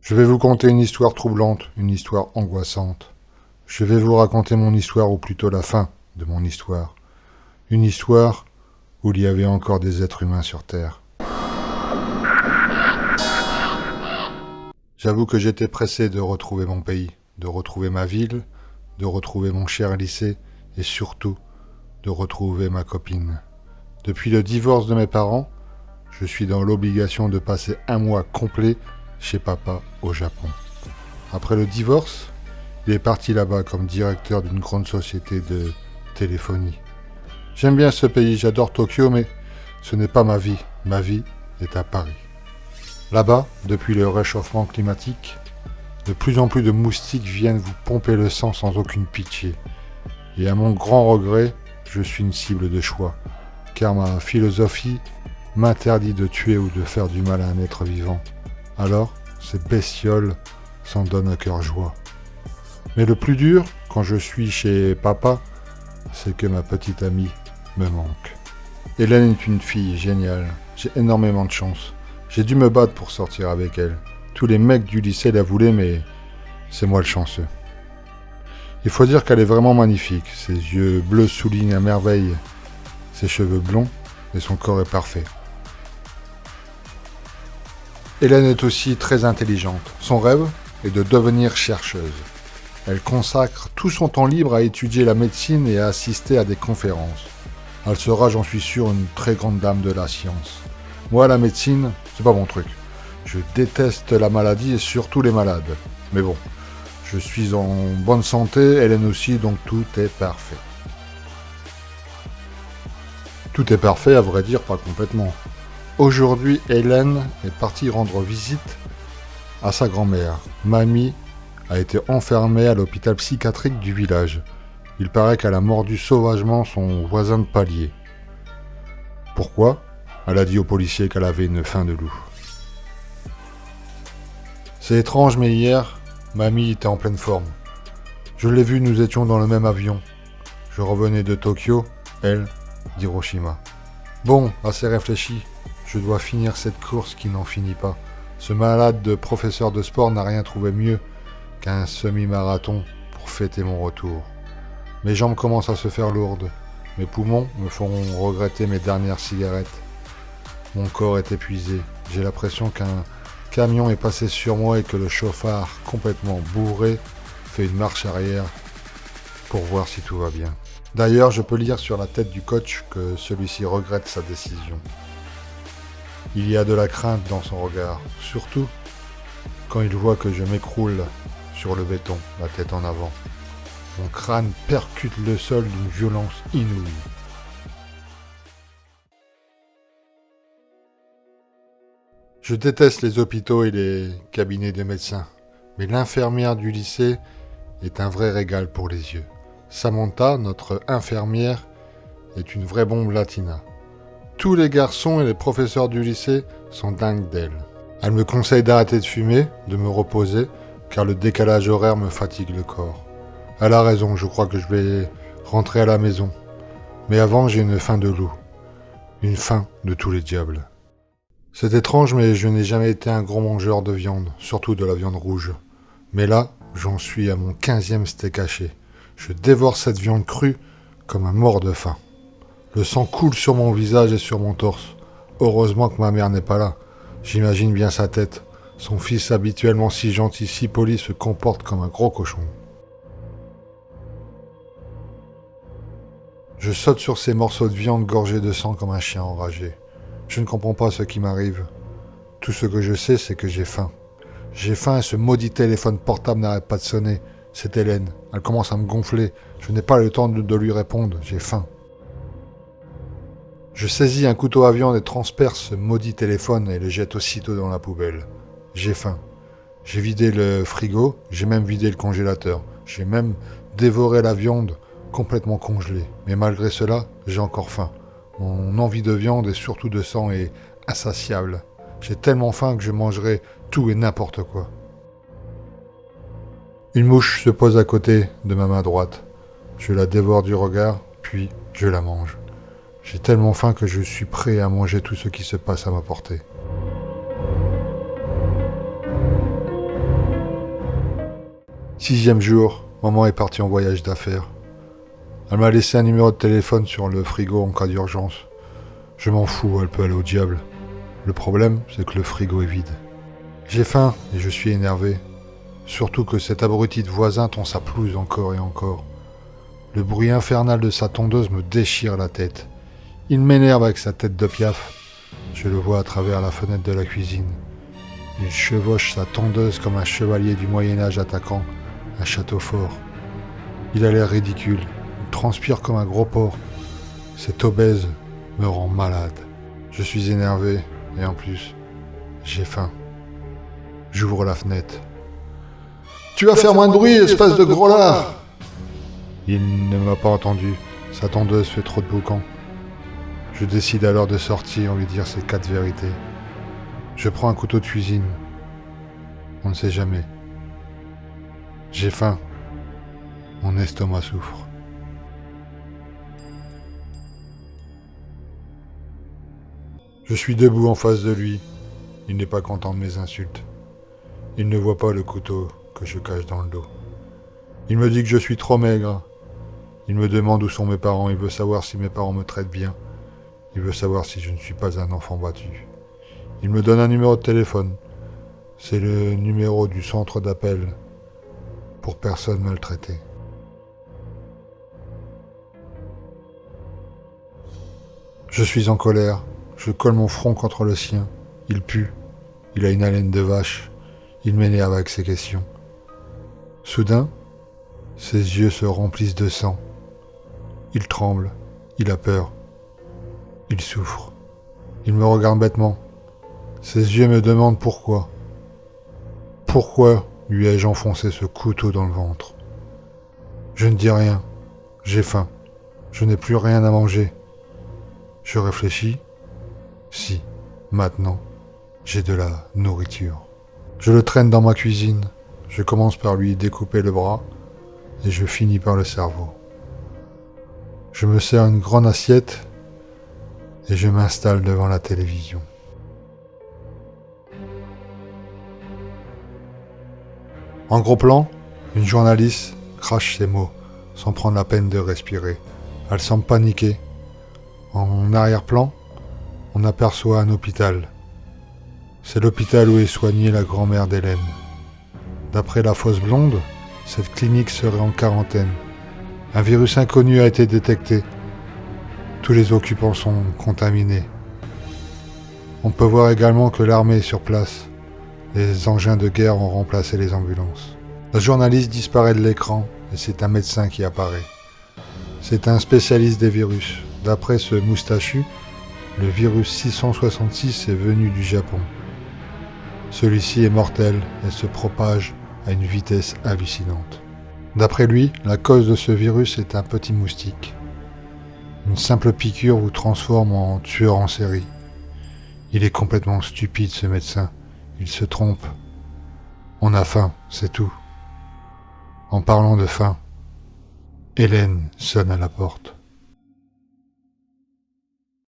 Je vais vous conter une histoire troublante, une histoire angoissante. Je vais vous raconter mon histoire, ou plutôt la fin de mon histoire. Une histoire où il y avait encore des êtres humains sur Terre. J'avoue que j'étais pressé de retrouver mon pays, de retrouver ma ville, de retrouver mon cher lycée et surtout de retrouver ma copine. Depuis le divorce de mes parents, je suis dans l'obligation de passer un mois complet chez papa au Japon. Après le divorce, il est parti là-bas comme directeur d'une grande société de téléphonie. J'aime bien ce pays, j'adore Tokyo, mais ce n'est pas ma vie. Ma vie est à Paris. Là-bas, depuis le réchauffement climatique, de plus en plus de moustiques viennent vous pomper le sang sans aucune pitié. Et à mon grand regret, je suis une cible de choix, car ma philosophie m'interdit de tuer ou de faire du mal à un être vivant. Alors, ces bestioles s'en donnent à cœur joie. Mais le plus dur, quand je suis chez papa, c'est que ma petite amie me manque. Hélène est une fille géniale, j'ai énormément de chance. J'ai dû me battre pour sortir avec elle. Tous les mecs du lycée la voulaient, mais c'est moi le chanceux. Il faut dire qu'elle est vraiment magnifique. Ses yeux bleus soulignent à merveille ses cheveux blonds et son corps est parfait. Hélène est aussi très intelligente. Son rêve est de devenir chercheuse. Elle consacre tout son temps libre à étudier la médecine et à assister à des conférences. Elle sera, j'en suis sûr, une très grande dame de la science. Moi, la médecine, c'est pas mon truc. Je déteste la maladie et surtout les malades. Mais bon, je suis en bonne santé, Hélène aussi, donc tout est parfait. Tout est parfait, à vrai dire, pas complètement. Aujourd'hui, Hélène est partie rendre visite à sa grand-mère. Mamie a été enfermée à l'hôpital psychiatrique du village. Il paraît qu'elle a mordu sauvagement son voisin de palier. Pourquoi ? Elle a dit aux policiers qu'elle avait une faim de loup. C'est étrange, mais hier, Mamie était en pleine forme. Je l'ai vue, nous étions dans le même avion. Je revenais de Tokyo, elle, d'Hiroshima. Bon, assez réfléchi, je dois finir cette course qui n'en finit pas. Ce malade de professeur de sport n'a rien trouvé mieux qu'un semi-marathon pour fêter mon retour. Mes jambes commencent à se faire lourdes. Mes poumons me feront regretter mes dernières cigarettes. Mon corps est épuisé. J'ai l'impression qu'un camion est passé sur moi et que le chauffard, complètement bourré, fait une marche arrière pour voir si tout va bien. D'ailleurs, je peux lire sur la tête du coach que celui-ci regrette sa décision. Il y a de la crainte dans son regard, surtout quand il voit que je m'écroule sur le béton, la tête en avant. Mon crâne percute le sol d'une violence inouïe. Je déteste les hôpitaux et les cabinets de médecins, mais l'infirmière du lycée est un vrai régal pour les yeux. Samantha, notre infirmière, est une vraie bombe latina. Tous les garçons et les professeurs du lycée sont dingues d'elle. Elle me conseille d'arrêter de fumer, de me reposer, car le décalage horaire me fatigue le corps. Elle a raison, je crois que je vais rentrer à la maison. Mais avant, j'ai une faim de loup. Une faim de tous les diables. C'est étrange, mais je n'ai jamais été un grand mangeur de viande, surtout de la viande rouge. Mais là, j'en suis à mon 15e steak haché. Je dévore cette viande crue comme un mort de faim. Le sang coule sur mon visage et sur mon torse. Heureusement que ma mère n'est pas là. J'imagine bien sa tête. Son fils, habituellement si gentil, si poli, se comporte comme un gros cochon. Je saute sur ces morceaux de viande gorgés de sang comme un chien enragé. Je ne comprends pas ce qui m'arrive. Tout ce que je sais, c'est que j'ai faim. J'ai faim et ce maudit téléphone portable n'arrête pas de sonner. C'est Hélène. Elle commence à me gonfler. Je n'ai pas le temps de lui répondre. J'ai faim. Je saisis un couteau à viande et transperce ce maudit téléphone et le jette aussitôt dans la poubelle. J'ai faim. J'ai vidé le frigo, j'ai même vidé le congélateur. J'ai même dévoré la viande complètement congelée. Mais malgré cela, j'ai encore faim. Mon envie de viande et surtout de sang est insatiable. J'ai tellement faim que je mangerai tout et n'importe quoi. Une mouche se pose à côté de ma main droite. Je la dévore du regard, puis je la mange. J'ai tellement faim que je suis prêt à manger tout ce qui se passe à ma portée. 6e jour, maman est partie en voyage d'affaires. Elle m'a laissé un numéro de téléphone sur le frigo en cas d'urgence. Je m'en fous, elle peut aller au diable. Le problème, c'est que le frigo est vide. J'ai faim et je suis énervé. Surtout que cet abruti de voisin tond sa pelouse encore et encore. Le bruit infernal de sa tondeuse me déchire la tête. Il m'énerve avec sa tête de piaf. Je le vois à travers la fenêtre de la cuisine. Il chevauche sa tondeuse comme un chevalier du Moyen-Âge attaquant un château fort. Il a l'air ridicule. Il transpire comme un gros porc. Cet obèse me rend malade. Je suis énervé et en plus, j'ai faim. J'ouvre la fenêtre. Tu vas faire moins de bruit, espèce de gros lard! Il ne m'a pas entendu. Sa tondeuse fait trop de boucan. Je décide alors de sortir et lui dire ces 4 vérités. Je prends un couteau de cuisine. On ne sait jamais. J'ai faim. Mon estomac souffre. Je suis debout en face de lui. Il n'est pas content de mes insultes. Il ne voit pas le couteau que je cache dans le dos. Il me dit que je suis trop maigre. Il me demande où sont mes parents. Il veut savoir si mes parents me traitent bien. Il veut savoir si je ne suis pas un enfant battu. Il me donne un numéro de téléphone. C'est le numéro du centre d'appel pour personnes maltraitées. Je suis en colère. Je colle mon front contre le sien. Il pue. Il a une haleine de vache. Il m'énerve avec ses questions. Soudain, ses yeux se remplissent de sang. Il tremble. Il a peur. Il souffre. Il me regarde bêtement. Ses yeux me demandent pourquoi. Pourquoi lui ai-je enfoncé ce couteau dans le ventre? Je ne dis rien. J'ai faim. Je n'ai plus rien à manger. Je réfléchis. Si, maintenant, j'ai de la nourriture. Je le traîne dans ma cuisine. Je commence par lui découper le bras et je finis par le cerveau. Je me sers une grande assiette et je m'installe devant la télévision. En gros plan, une journaliste crache ses mots sans prendre la peine de respirer. Elle semble paniquée. En arrière-plan, on aperçoit un hôpital. C'est l'hôpital où est soignée la grand-mère d'Hélène. D'après la fausse blonde, cette clinique serait en quarantaine. Un virus inconnu a été détecté. Tous les occupants sont contaminés. On peut voir également que l'armée est sur place. Les engins de guerre ont remplacé les ambulances. Le journaliste disparaît de l'écran et c'est un médecin qui apparaît. C'est un spécialiste des virus. D'après ce moustachu, le virus 666 est venu du Japon. Celui-ci est mortel et se propage à une vitesse hallucinante. D'après lui, la cause de ce virus est un petit moustique. Une simple piqûre vous transforme en tueur en série. Il est complètement stupide ce médecin. Il se trompe. On a faim, c'est tout. En parlant de faim, Hélène sonne à la porte.